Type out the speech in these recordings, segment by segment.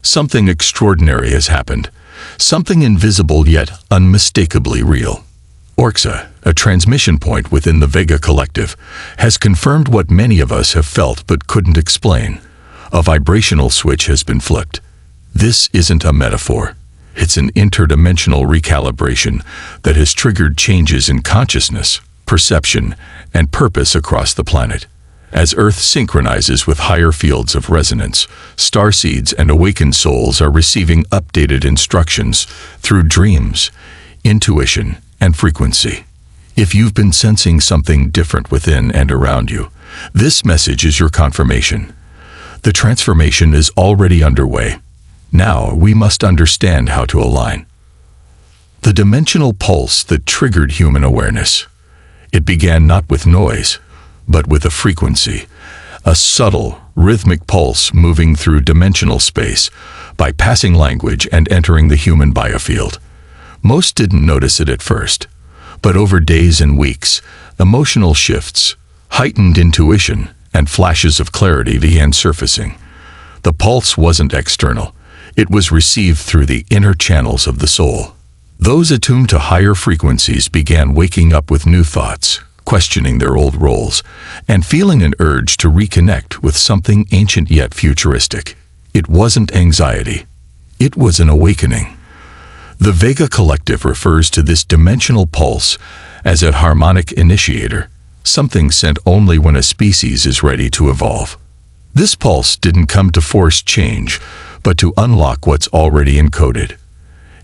Something extraordinary has happened. Something invisible yet unmistakably real. Orxa, a transmission point within the Vega Collective, has confirmed what many of us have felt but couldn't explain. A vibrational switch has been flipped. This isn't a metaphor. It's an interdimensional recalibration that has triggered changes in consciousness, perception, and purpose across the planet. As Earth synchronizes with higher fields of resonance, starseeds and awakened souls are receiving updated instructions through dreams, intuition, and frequency. If you've been sensing something different within and around you, this message is your confirmation. The transformation is already underway. Now we must understand how to align. The dimensional pulse that triggered human awareness. It began not with noise, but with a frequency, a subtle, rhythmic pulse moving through dimensional space, bypassing language and entering the human biofield. Most didn't notice it at first, but over days and weeks, emotional shifts, heightened intuition, and flashes of clarity began surfacing. The pulse wasn't external. It was received through the inner channels of the soul. Those attuned to higher frequencies began waking up with new thoughts, questioning their old roles, and feeling an urge to reconnect with something ancient yet futuristic. It wasn't anxiety. It was an awakening. The Vega Collective refers to this dimensional pulse as a harmonic initiator, something sent only when a species is ready to evolve. This pulse didn't come to force change, but to unlock what's already encoded.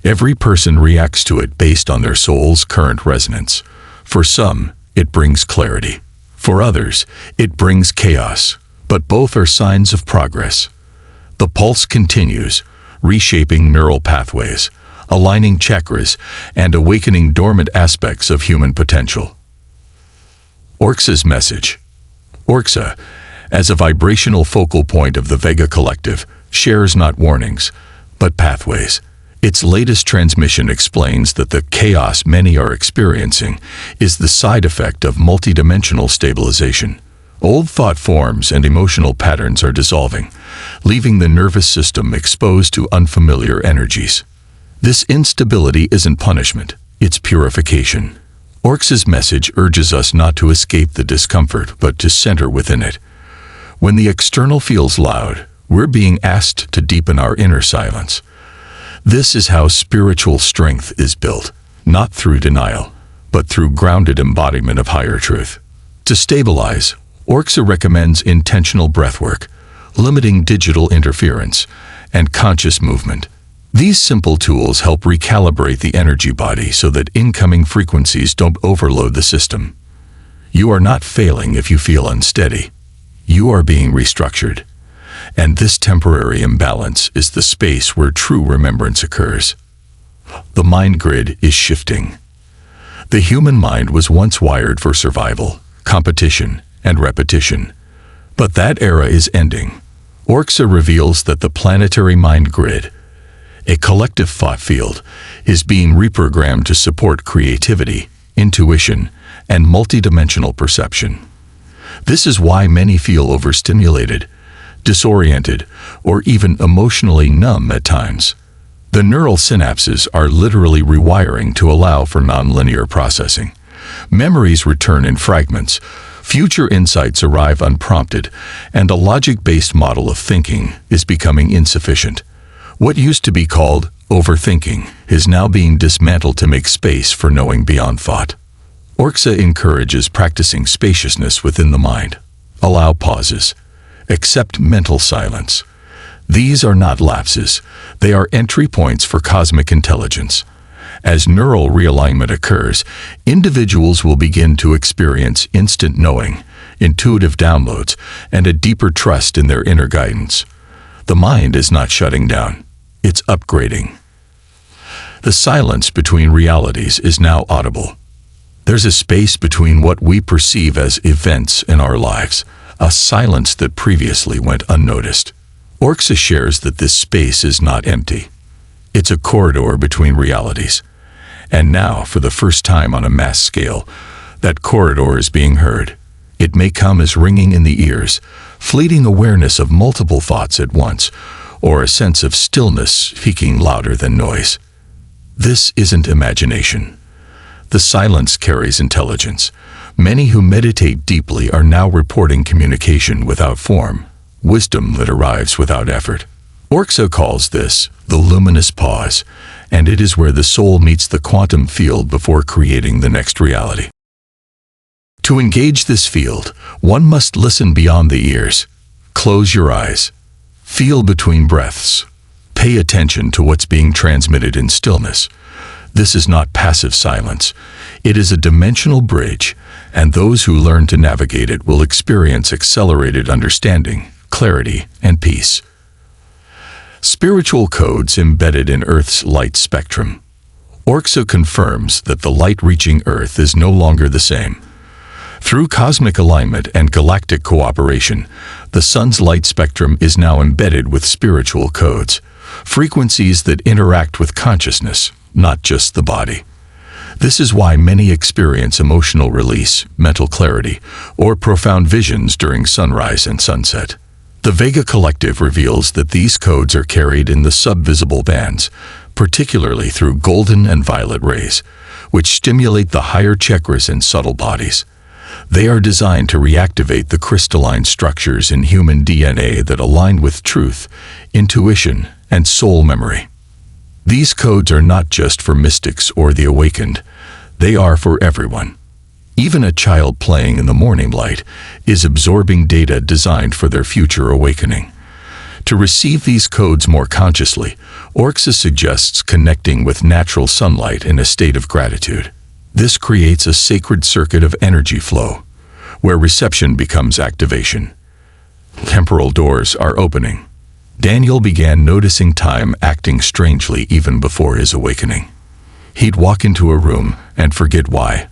Every person reacts to it based on their soul's current resonance. For some, it brings clarity. For others, it brings chaos, but both are signs of progress. The pulse continues, reshaping neural pathways, aligning chakras, and awakening dormant aspects of human potential. Orxa's message. Orxa, as a vibrational focal point of the Vega Collective, shares not warnings, but pathways. Its latest transmission explains that the chaos many are experiencing is the side effect of multidimensional stabilization. Old thought forms and emotional patterns are dissolving, leaving the nervous system exposed to unfamiliar energies. This instability isn't punishment, it's purification. Orxa's message urges us not to escape the discomfort, but to center within it. When the external feels loud, we're being asked to deepen our inner silence. This is how spiritual strength is built, not through denial, but through grounded embodiment of higher truth. To stabilize, Orxa recommends intentional breathwork, limiting digital interference, and conscious movement. These simple tools help recalibrate the energy body so that incoming frequencies don't overload the system. You are not failing if you feel unsteady. You are being restructured. And this temporary imbalance is the space where true remembrance occurs. The mind grid is shifting. The human mind was once wired for survival, competition, and repetition. But that era is ending. Orxa reveals that the planetary mind grid, a collective thought field, is being reprogrammed to support creativity, intuition, and multidimensional perception. This is why many feel overstimulated, disoriented, or even emotionally numb at times. The neural synapses are literally rewiring to allow for nonlinear processing. Memories return in fragments, future insights arrive unprompted, and a logic-based model of thinking is becoming insufficient. What used to be called overthinking is now being dismantled to make space for knowing beyond thought. Orxa encourages practicing spaciousness within the mind. Allow pauses. Accept mental silence. These are not lapses. They are entry points for cosmic intelligence. As neural realignment occurs, individuals will begin to experience instant knowing, intuitive downloads, and a deeper trust in their inner guidance. The mind is not shutting down. It's upgrading. The silence between realities is now audible. There's a space between what we perceive as events in our lives, a silence that previously went unnoticed. Orxa shares that this space is not empty. It's a corridor between realities. And now, for the first time on a mass scale, that corridor is being heard. It may come as ringing in the ears, fleeting awareness of multiple thoughts at once, or a sense of stillness speaking louder than noise. This isn't imagination. The silence carries intelligence. Many who meditate deeply are now reporting communication without form, wisdom that arrives without effort. Orxa calls this the luminous pause, and it is where the soul meets the quantum field before creating the next reality. To engage this field, one must listen beyond the ears. Close your eyes. Feel between breaths. Pay attention to what's being transmitted in stillness. This is not passive silence. It is a dimensional bridge, and those who learn to navigate it will experience accelerated understanding, clarity, and peace. Spiritual codes embedded in Earth's light spectrum. Orxa confirms that the light reaching Earth is no longer the same. Through cosmic alignment and galactic cooperation, the sun's light spectrum is now embedded with spiritual codes, frequencies that interact with consciousness, not just the body. This is why many experience emotional release, mental clarity, or profound visions during sunrise and sunset. The Vega Collective reveals that these codes are carried in the subvisible bands, particularly through golden and violet rays, which stimulate the higher chakras in subtle bodies. They are designed to reactivate the crystalline structures in human DNA that align with truth, intuition, and soul memory. These codes are not just for mystics or the awakened. They are for everyone. Even a child playing in the morning light is absorbing data designed for their future awakening. To receive these codes more consciously, Orxa suggests connecting with natural sunlight in a state of gratitude. This creates a sacred circuit of energy flow, where reception becomes activation. Temporal doors are opening. Daniel began noticing time acting strangely even before his awakening. He'd walk into a room and forget why,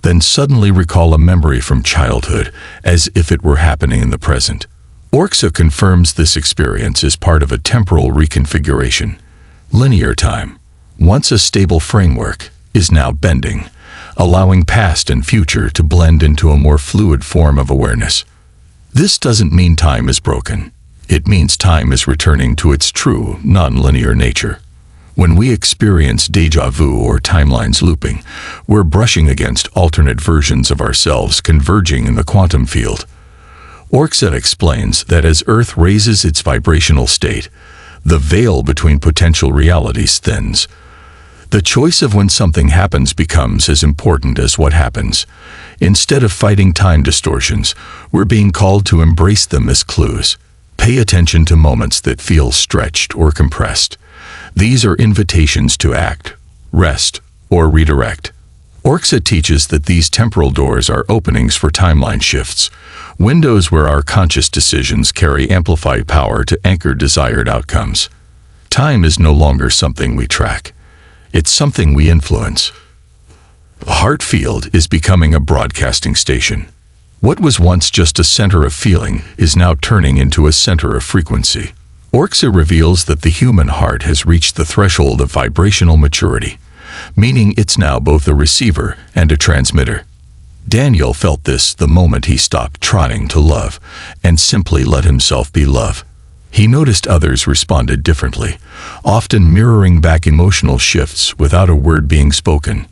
then suddenly recall a memory from childhood as if it were happening in the present. Orxa confirms this experience as part of a temporal reconfiguration. Linear time, once a stable framework, is now bending, allowing past and future to blend into a more fluid form of awareness. This doesn't mean time is broken. It means time is returning to its true, non-linear nature. When we experience déjà vu or timelines looping, we're brushing against alternate versions of ourselves converging in the quantum field. Orxa explains that as Earth raises its vibrational state, the veil between potential realities thins. The choice of when something happens becomes as important as what happens. Instead of fighting time distortions, we're being called to embrace them as clues. Pay attention to moments that feel stretched or compressed. These are invitations to act, rest, or redirect. Orxa teaches that these temporal doors are openings for timeline shifts, windows where our conscious decisions carry amplified power to anchor desired outcomes. Time is no longer something we track. It's something we influence. The heart field is becoming a broadcasting station. What was once just a center of feeling is now turning into a center of frequency. Orxa reveals that the human heart has reached the threshold of vibrational maturity, meaning it's now both a receiver and a transmitter. Daniel felt this the moment he stopped trying to love and simply let himself be love. He noticed others responded differently, often mirroring back emotional shifts without a word being spoken.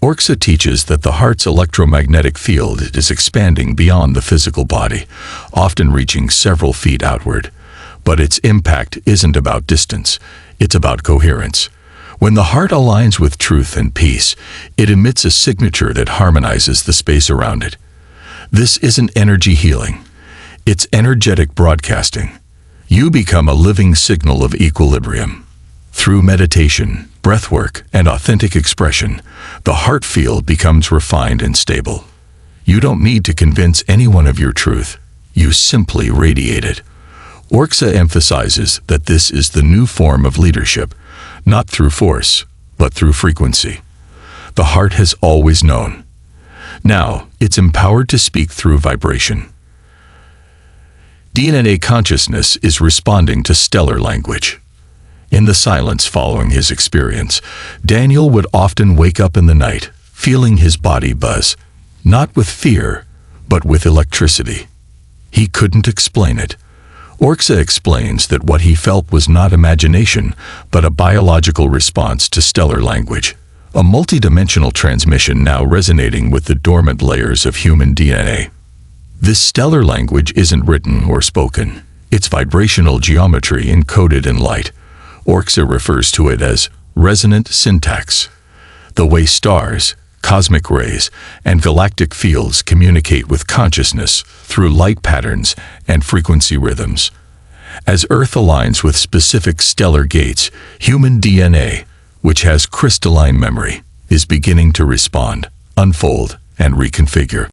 Orxa teaches that the heart's electromagnetic field is expanding beyond the physical body, often reaching several feet outward. But its impact isn't about distance, it's about coherence. When the heart aligns with truth and peace, it emits a signature that harmonizes the space around it. This isn't energy healing, it's energetic broadcasting. You become a living signal of equilibrium. Through meditation, breathwork, and authentic expression, the heart field becomes refined and stable. You don't need to convince anyone of your truth. You simply radiate it. Orxa emphasizes that this is the new form of leadership, not through force, but through frequency. The heart has always known. Now, it's empowered to speak through vibration. DNA consciousness is responding to stellar language. In the silence following his experience, Daniel would often wake up in the night, feeling his body buzz, not with fear, but with electricity. He couldn't explain it. Orxa explains that what he felt was not imagination, but a biological response to stellar language, a multidimensional transmission now resonating with the dormant layers of human DNA. This stellar language isn't written or spoken. It's vibrational geometry encoded in light. Orxa refers to it as resonant syntax, the way stars, cosmic rays, and galactic fields communicate with consciousness through light patterns and frequency rhythms. As Earth aligns with specific stellar gates, human DNA, which has crystalline memory, is beginning to respond, unfold, and reconfigure.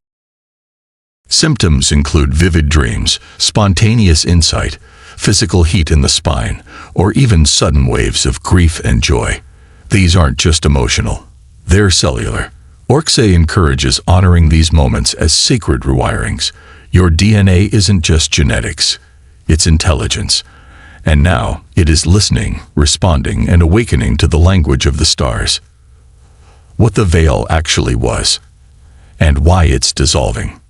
Symptoms include vivid dreams, spontaneous insight, physical heat in the spine, or even sudden waves of grief and joy. These aren't just emotional, they're cellular. Orxa encourages honoring these moments as sacred rewirings. Your DNA isn't just genetics, it's intelligence. And now it is listening, responding, and awakening to the language of the stars. What the veil actually was, and why it's dissolving.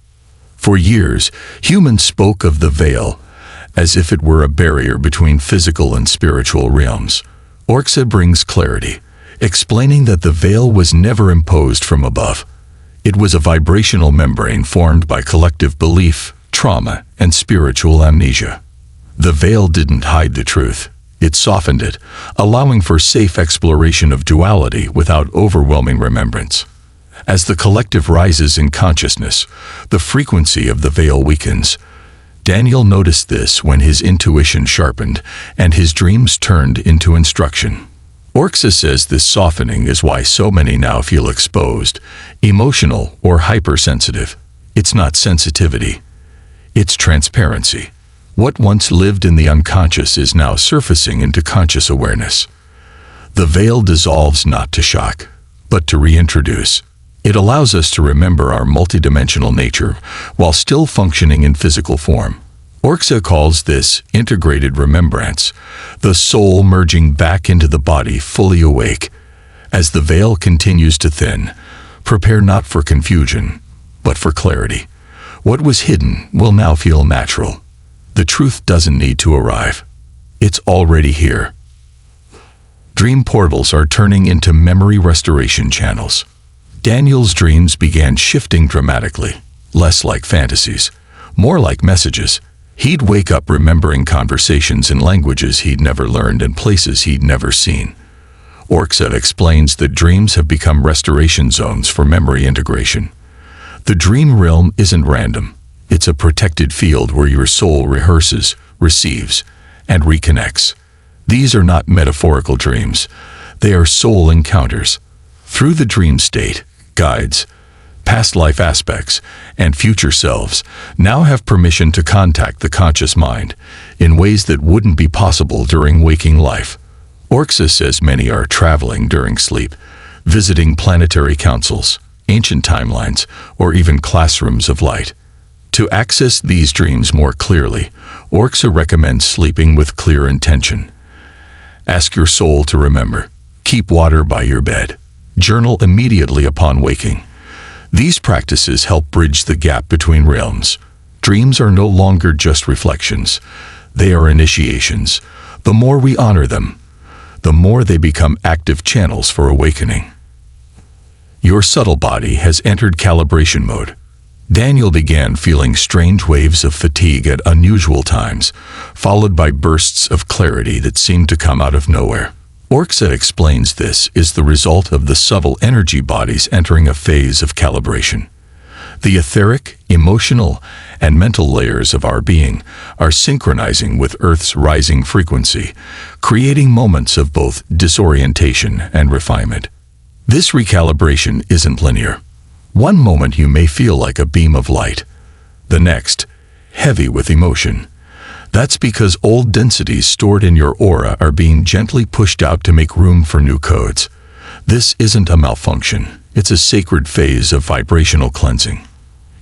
For years, humans spoke of the veil as if it were a barrier between physical and spiritual realms. Orxa brings clarity, explaining that the veil was never imposed from above. It was a vibrational membrane formed by collective belief, trauma, and spiritual amnesia. The veil didn't hide the truth. It softened it, allowing for safe exploration of duality without overwhelming remembrance. As the collective rises in consciousness, the frequency of the veil weakens. Daniel noticed this when his intuition sharpened and his dreams turned into instruction. Orxa says this softening is why so many now feel exposed, emotional, or hypersensitive. It's not sensitivity. It's transparency. What once lived in the unconscious is now surfacing into conscious awareness. The veil dissolves not to shock, but to reintroduce. It allows us to remember our multidimensional nature while still functioning in physical form. Orxa calls this integrated remembrance, the soul merging back into the body fully awake. As the veil continues to thin, prepare not for confusion, but for clarity. What was hidden will now feel natural. The truth doesn't need to arrive. It's already here. Dream portals are turning into memory restoration channels. Daniel's dreams began shifting dramatically, less like fantasies, more like messages. He'd wake up remembering conversations in languages he'd never learned and places he'd never seen. Orxa explains that dreams have become restoration zones for memory integration. The dream realm isn't random. It's a protected field where your soul rehearses, receives, and reconnects. These are not metaphorical dreams. They are soul encounters. Through the dream state, guides, past life aspects, and future selves now have permission to contact the conscious mind in ways that wouldn't be possible during waking life. Orxa says many are traveling during sleep, visiting planetary councils, ancient timelines, or even classrooms of light. To access these dreams more clearly, Orxa recommends sleeping with clear intention. Ask your soul to remember. Keep water by your bed. Journal immediately upon waking. These practices help bridge the gap between realms. Dreams are no longer just reflections. They are initiations. The more we honor them, the more they become active channels for awakening. Your subtle body has entered calibration mode. Daniel began feeling strange waves of fatigue at unusual times, followed by bursts of clarity that seemed to come out of nowhere. Orxa explains this is the result of the subtle energy bodies entering a phase of calibration. The etheric, emotional, and mental layers of our being are synchronizing with Earth's rising frequency, creating moments of both disorientation and refinement. This recalibration isn't linear. One moment you may feel like a beam of light, the next, heavy with emotion. That's because old densities stored in your aura are being gently pushed out to make room for new codes. This isn't a malfunction, it's a sacred phase of vibrational cleansing.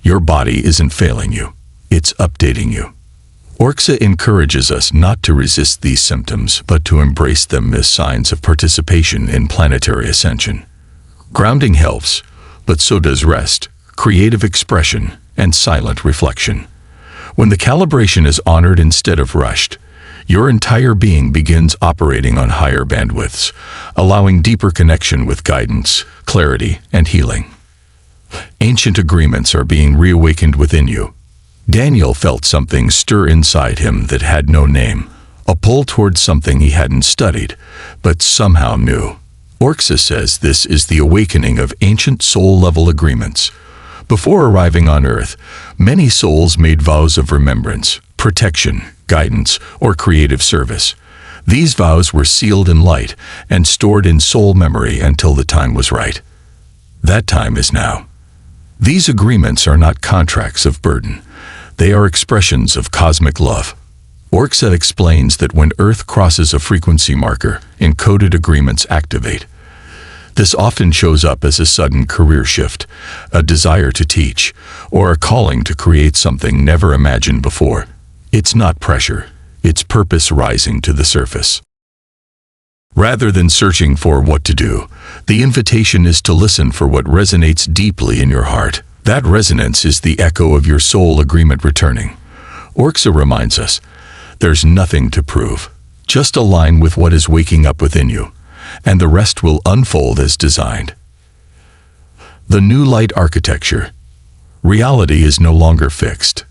Your body isn't failing you, it's updating you. Orxa encourages us not to resist these symptoms, but to embrace them as signs of participation in planetary ascension. Grounding helps, but so does rest, creative expression, and silent reflection. When the calibration is honored instead of rushed, your entire being begins operating on higher bandwidths, allowing deeper connection with guidance, clarity, and healing. Ancient agreements are being reawakened within you. Daniel felt something stir inside him that had no name, a pull towards something he hadn't studied, but somehow knew. Orxa says this is the awakening of ancient soul-level agreements. Before arriving on Earth, many souls made vows of remembrance, protection, guidance, or creative service. These vows were sealed in light and stored in soul memory until the time was right. That time is now. These agreements are not contracts of burden. They are expressions of cosmic love. Orxa explains that when Earth crosses a frequency marker, encoded agreements activate. This often shows up as a sudden career shift, a desire to teach, or a calling to create something never imagined before. It's not pressure, it's purpose rising to the surface. Rather than searching for what to do, the invitation is to listen for what resonates deeply in your heart. That resonance is the echo of your soul agreement returning. Orxa reminds us, there's nothing to prove. Just align with what is waking up within you, and the rest will unfold as designed. The new light architecture. Reality is no longer fixed.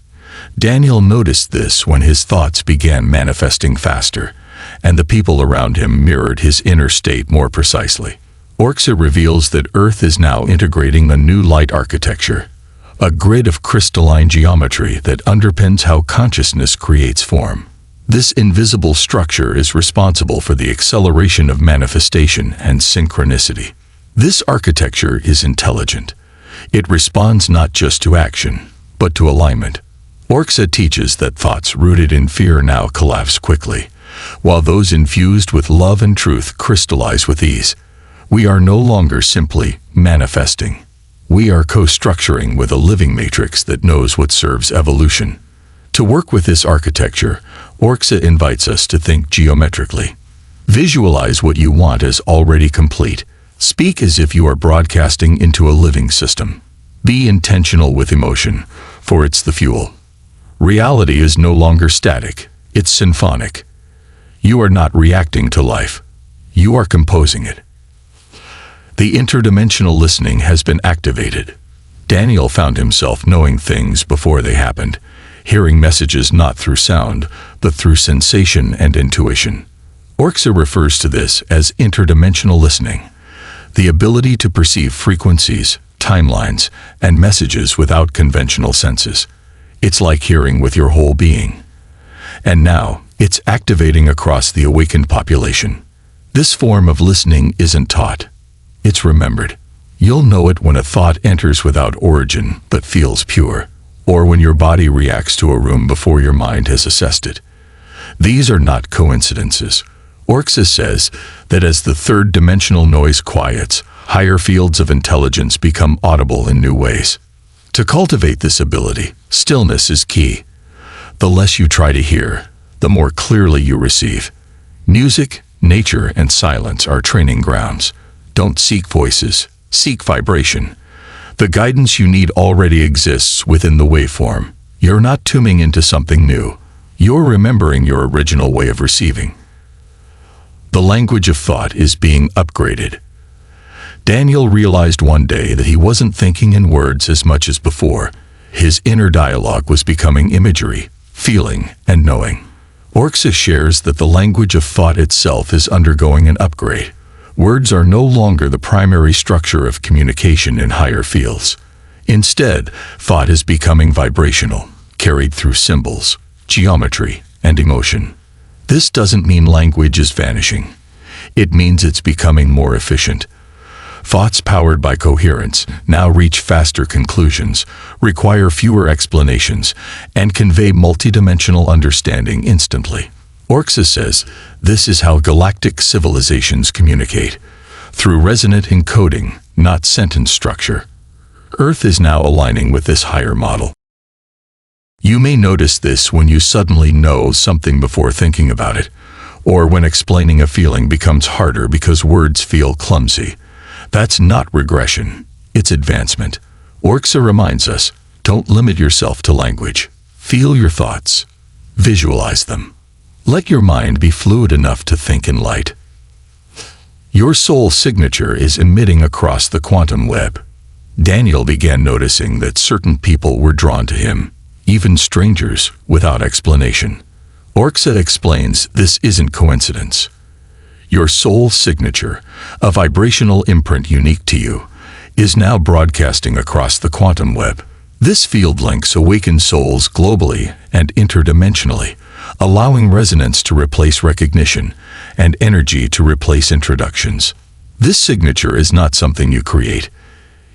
Daniel noticed this when his thoughts began manifesting faster, and the people around him mirrored his inner state more precisely. Orxa reveals that Earth is now integrating a new light architecture, a grid of crystalline geometry that underpins how consciousness creates form. This invisible structure is responsible for the acceleration of manifestation and synchronicity. This architecture is intelligent. It responds not just to action, but to alignment. Orxa teaches that thoughts rooted in fear now collapse quickly, while those infused with love and truth crystallize with ease. We are no longer simply manifesting. We are co-structuring with a living matrix that knows what serves evolution. To work with this architecture, Orxa invites us to think geometrically. Visualize what you want as already complete. Speak as if you are broadcasting into a living system. Be intentional with emotion, for it's the fuel. Reality is no longer static, it's symphonic. You are not reacting to life. You are composing it. The interdimensional listening has been activated. Daniel found himself knowing things before they happened, hearing messages not through sound, but through sensation and intuition. Orxa refers to this as interdimensional listening, the ability to perceive frequencies, timelines, and messages without conventional senses. It's like hearing with your whole being. And now, it's activating across the awakened population. This form of listening isn't taught. It's remembered. You'll know it when a thought enters without origin but feels pure, or when your body reacts to a room before your mind has assessed it. These are not coincidences. Orxa says that as the third-dimensional noise quiets, higher fields of intelligence become audible in new ways. To cultivate this ability, stillness is key. The less you try to hear, the more clearly you receive. Music, nature, and silence are training grounds. Don't seek voices, seek vibration. The guidance you need already exists within the waveform. You're not tuning into something new. You're remembering your original way of receiving. The language of thought is being upgraded. Daniel realized one day that he wasn't thinking in words as much as before. His inner dialogue was becoming imagery, feeling, and knowing. Orxa shares that the language of thought itself is undergoing an upgrade. Words are no longer the primary structure of communication in higher fields. Instead, thought is becoming vibrational, carried through symbols, geometry, and emotion. This doesn't mean language is vanishing. It means it's becoming more efficient. Thoughts powered by coherence now reach faster conclusions, require fewer explanations, and convey multidimensional understanding instantly. Orxa says this is how galactic civilizations communicate, through resonant encoding, not sentence structure. Earth is now aligning with this higher model. You may notice this when you suddenly know something before thinking about it, or when explaining a feeling becomes harder because words feel clumsy. That's not regression, it's advancement. Orxa reminds us, don't limit yourself to language. Feel your thoughts. Visualize them. Let your mind be fluid enough to think in light. Your soul signature is emitting across the quantum web. Daniel began noticing that certain people were drawn to him, even strangers, without explanation. Orxa explains this isn't coincidence. Your soul signature, a vibrational imprint unique to you, is now broadcasting across the quantum web. This field links awakened souls globally and interdimensionally, allowing resonance to replace recognition and energy to replace introductions. This signature is not something you create.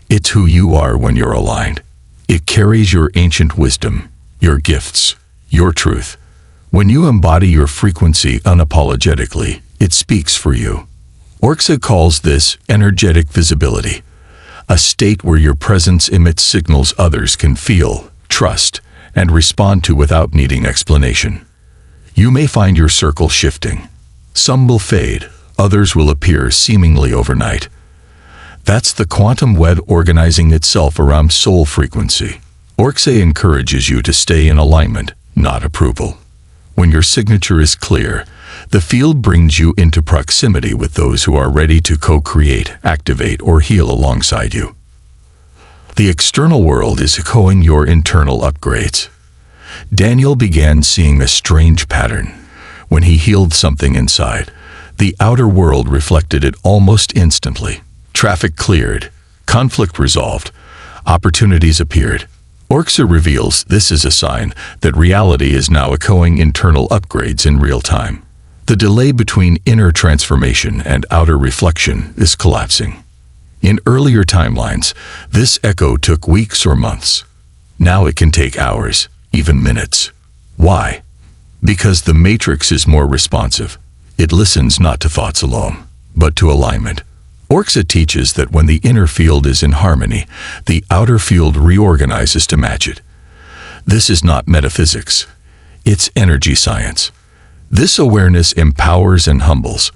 It's who you are when you're aligned. It carries your ancient wisdom, your gifts, your truth. When you embody your frequency unapologetically, it speaks for you. Orxa calls this energetic visibility, a state where your presence emits signals others can feel, trust, and respond to without needing explanation. You may find your circle shifting. Some will fade, others will appear seemingly overnight. That's the quantum web organizing itself around soul frequency. Orxa encourages you to stay in alignment, not approval. When your signature is clear, the field brings you into proximity with those who are ready to co-create, activate, or heal alongside you. The external world is echoing your internal upgrades. Daniel began seeing a strange pattern. When he healed something inside, the outer world reflected it almost instantly. Traffic cleared, conflict resolved, opportunities appeared. Orxa reveals this is a sign that reality is now echoing internal upgrades in real time. The delay between inner transformation and outer reflection is collapsing. In earlier timelines, this echo took weeks or months. Now it can take hours, even minutes. Why? Because the matrix is more responsive. It listens not to thoughts alone, but to alignment. Orxa teaches that when the inner field is in harmony, the outer field reorganizes to match it. This is not metaphysics. It's energy science. This awareness empowers and humbles.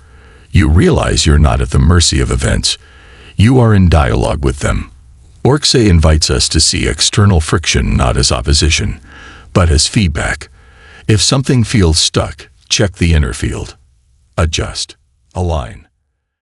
You realize you're not at the mercy of events. You are in dialogue with them. Orxa invites us to see external friction not as opposition, but as feedback. If something feels stuck, check the inner field. Adjust. Align.